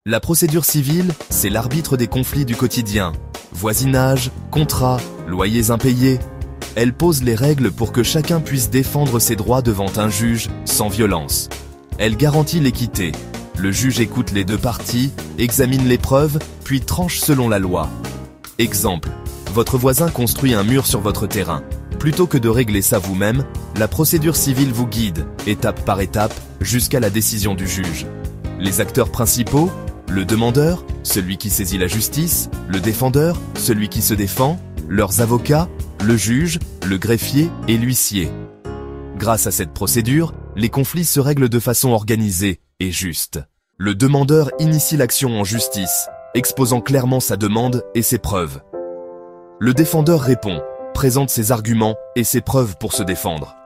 La procédure civile, c'est l'arbitre des conflits du quotidien. Voisinage, contrats, loyers impayés. Elle pose les règles pour que chacun puisse défendre ses droits devant un juge, sans violence. Elle garantit l'équité. Le juge écoute les deux parties, examine les preuves, puis tranche selon la loi. Exemple, votre voisin construit un mur sur votre terrain. Plutôt que de régler ça vous-même, la procédure civile vous guide, étape par étape, jusqu'à la décision du juge. Les acteurs principaux, le demandeur, celui qui saisit la justice, le défendeur, celui qui se défend, leurs avocats, le juge, le greffier et l'huissier. Grâce à cette procédure, les conflits se règlent de façon organisée et juste. Le demandeur initie l'action en justice, exposant clairement sa demande et ses preuves. Le défendeur répond, présente ses arguments et ses preuves pour se défendre.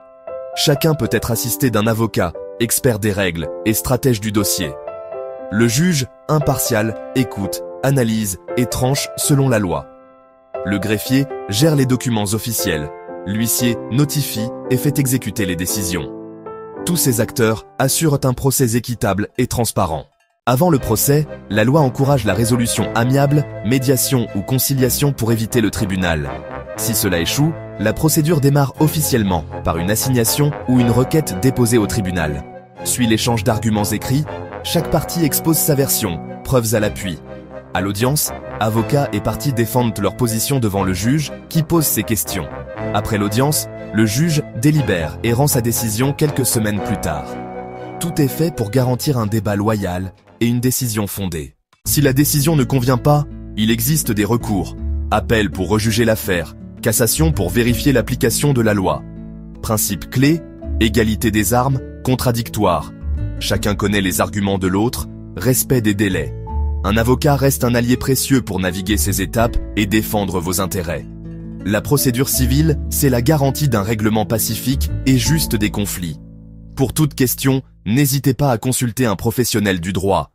Chacun peut être assisté d'un avocat, expert des règles et stratège du dossier. Le juge, impartial, écoute, analyse et tranche selon la loi. Le greffier gère les documents officiels. L'huissier notifie et fait exécuter les décisions. Tous ces acteurs assurent un procès équitable et transparent. Avant le procès, la loi encourage la résolution amiable, médiation ou conciliation pour éviter le tribunal. Si cela échoue, la procédure démarre officiellement par une assignation ou une requête déposée au tribunal. Suit l'échange d'arguments écrits, chaque partie expose sa version, preuves à l'appui. À l'audience, avocats et parties défendent leur position devant le juge qui pose ses questions. Après l'audience, le juge délibère et rend sa décision quelques semaines plus tard. Tout est fait pour garantir un débat loyal et une décision fondée. Si la décision ne convient pas, il existe des recours. Appel pour rejuger l'affaire, cassation pour vérifier l'application de la loi. Principe clé, égalité des armes, contradictoire. Chacun connaît les arguments de l'autre, respect des délais. Un avocat reste un allié précieux pour naviguer ces étapes et défendre vos intérêts. La procédure civile, c'est la garantie d'un règlement pacifique et juste des conflits. Pour toute question, n'hésitez pas à consulter un professionnel du droit.